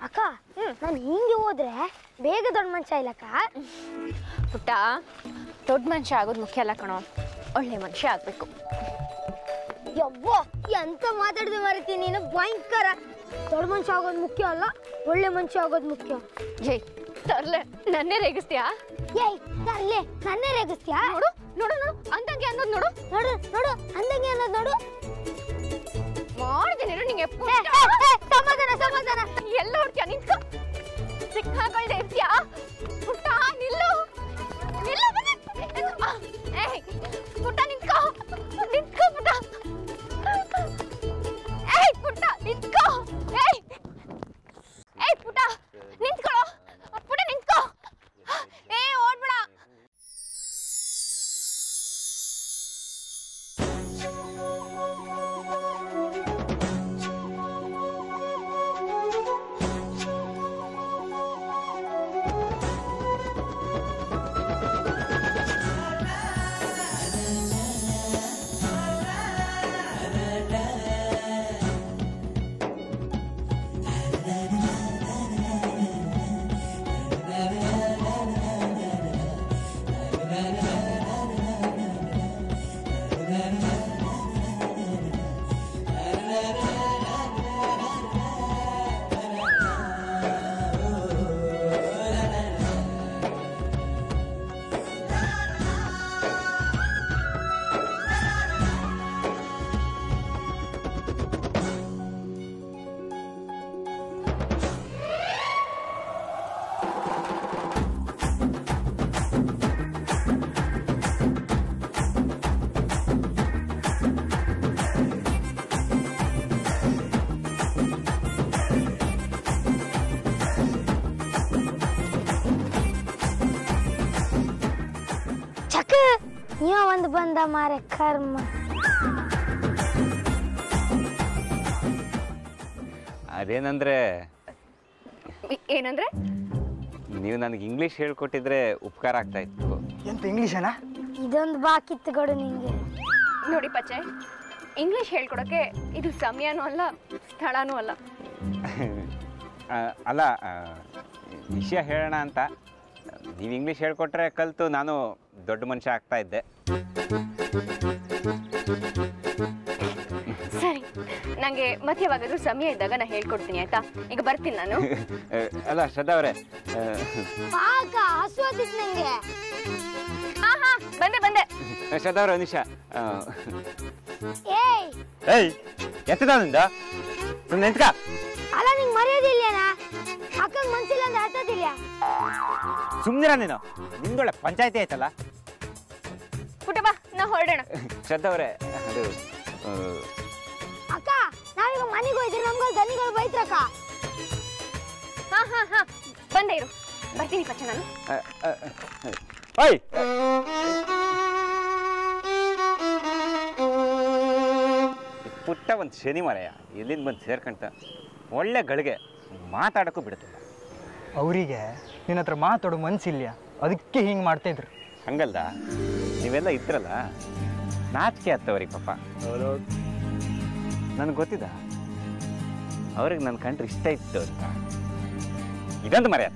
ಅಕ್ಕ ನಾನು ಹಿಂಗೆ ಹೋದ್ರೆ ಬೇಗ ದೊಡ್ಡ ಮನುಷ್ಯ ಇಲ್ಲಕ್ಕ. ಪುಟ್ಟ ದೊಡ್ಡ ಮನುಷ್ಯ ಆಗೋದು ಮುಖ್ಯ ಅಲ್ಲ ಕಣೋ, ಒಳ್ಳೆ ಮನುಷ್ಯ ಆಗ್ಬೇಕು. ಯವ್ವ ಎಂತ ಮಾತಾಡಿದೆ ಮಾರೈತಿ ನೀನು, ಭಯಂಕರ. ದೊಡ್ಡ ಮನುಷ್ಯ ಆಗೋದು ಮುಖ್ಯ ಅಲ್ಲ, ಒಳ್ಳೆ ಮನುಷ್ಯ ಆಗೋದು ಮುಖ್ಯ. ಏಯ್ ತರ್ಲೆ, ನನ್ನೇ ರೇಗಿಸ್ತೀಯಾ? ಏಯ್ ತರ್ಲೆ, ನನ್ನೇ ರೇಗಿಸ್ತೀಯಾ? ನೋಡು ನೋಡು ನೋಡು, ಅಂದಂಗೆ ಅನ್ನೋದು ನೋಡು. ನೋಡು ನೋಡು, ಅಂದಂಗೆ ಅನ್ನೋದು ನೋಡು. ಮಾಡ್ತೀನಿ ನಿಂಗೆ. ಸಮಾಧಾನ ಸಮಾಧಾನ. ಎಲ್ಲ ಹೊಡ್ತೀಯ? ನಿಂತ್ಕೋ, ಸಿಕ್ಕಾಕೊಳ್ದೆ ಇರ್ತೀಯಾ? ಪುಟ್ಟ ನಿಲ್ಲು ನಿಲ್ಲು. ಏಯ್ ಪುಟ್ಟ ನಿಂತ್ಕೋ, ನಿಂತ್ಕೋ ಪುಟ್ಟ. ಏಯ್ ಪುಟ್ಟ ನಿಂತ್ಕೋ. ಏಯ್ ಏಯ್ ಪುಟ್ಟ ನಿಂತ್ಕೊಳ್ಳೋ, ಪುಟ್ಟ ನಿಂತ್ಕೋ. ಏ ಓಡ್ಬೇಡ. ನೀವ ಒಂದು ಬಂದ ಮಾರೆ ಕರ್ಮ. ಅದೇನಂದ್ರೆ ಏನಂದ್ರೆ? ನೀವು ನನಗೆ ಇಂಗ್ಲಿಷ್ ಹೇಳ್ಕೊಟ್ಟಿದ್ರೆ ಉಪಕಾರ ಆಗ್ತಾ ಇತ್ತು. ಎಂತ ಇಂಗ್ಲಿಷನಾ? ಇದೊಂದು ಬಾಕಿತ್ತು ಕೊಡು ನಿಂಗೆ. ನೋಡಿ ಪಚ್ಚೆ, ಇಂಗ್ಲಿಷ್ ಹೇಳ್ಕೊಡಕ್ಕೆ ಇದು ಸಮಯನೂ ಅಲ್ಲ, ಸ್ಥಳನೂ ಅಲ್ಲ. ಅಲ್ಲ, ವಿಷಯ ಹೇಳೋಣ ಅಂತ. ನೀವು ಇಂಗ್ಲಿಷ್ ಹೇಳ್ಕೊಟ್ರೆ ಕಲಿತು ನಾನು ದೊಡ್ಡ ಮನುಷ್ಯ ಆಗ್ತಾ ಇದ್ದೆ. ಸರಿ, ನಂಗೆ ಮತ್ತೆ ಯಾವಾಗಾದ್ರೂ ಸಮಯ ಇದ್ದಾಗ ನಾನು ಹೇಳ್ಕೊಡ್ತೀನಿ, ಆಯ್ತಾ? ಈಗ ಬರ್ತೀನಿ ನಾನು. ಅಲ್ಲ ಶ್ರದ್ಧಾ ಅವರೇ, ಹಸುವಾಗ್ತಿತ್ತು ನಂಗೆ. ಹಾ ಹಾ ಬಂದೆ ಬಂದೆ. ಶ್ರದ್ಧಾ ಅವರೇ, ನಿಮಿಷ. ಏಯ್ ಏಯ್ ಎತ್ತದ ಸುಮ್ಮನೆ ನಿಂತ್ಕ. ಅಲ್ಲ ನಿಂಗೆ ಮರ್ಯಾದಿಲ್ಲೇನಾ? ಅಕ್ಕಂಗೆ ಮನ್ಸಿಲ್ಲ ಅಂದ್ರೆ ಹತ್ತದಿಲ್ಲ. ಸುಮ್ಮನಿರ ನೀನು, ನಿಮ್ದೊಳ್ಳೆ ಪಂಚಾಯತಿ ಆಯ್ತಲ್ಲ. ಪುಟ್ಟ ಬಾ, ನಾ ಹೊರಡೋಣ. ಶ್ರದ್ಧಾ ಅವರೇ, ಅದು ಅಕ್ಕ ನಾವೀಗ ಮನೆಗೆ ಹೋಯ್ತೀರಿ, ನಮ್ಗೆ ದನಿಗಳು ಬೈತ್ರಕ್ಕ. ಹಾ ಹಾ ಹಾ ಬಂದೆ ಇರು, ಬರ್ತೀನಿ ಪಚ್ಚ ನಾನು. ಓಯ್ ಪುಟ್ಟ ಒಂದು ಶನಿ ಮರೆಯ ಎಲ್ಲಿಂದ ಬಂದು ಸೇರ್ಕಂತ ಒಳ್ಳೆ ಗಳಿಗೆ ಮಾತಾಡೋಕ್ಕೂ ಬಿಡ್ತಿಲ್ಲ. ಅವರಿಗೆ ನಿನ್ನ ಹತ್ರ ಮಾತಾಡೋ ಮನ್ಸಿಲ್ಲ, ಅದಕ್ಕೆ ಹಿಂಗೆ ಮಾಡ್ತಾಯಿದ್ರು. ಹಂಗಲ್ದ, ನೀವೆಲ್ಲ ಇದ್ರಲ್ಲ, ನಾಚಿಕೆ ಆಗ್ತವ್ರಿಗೆ ಪಾಪ. ನನಗೆ ಗೊತ್ತಿದ್ದ ಅವ್ರಿಗೆ ನನ್ನ ಕಂಡ್ರೆ ಇಷ್ಟ ಇತ್ತು ಅಂತ. ಇದೊಂದು ಮರೆಯ.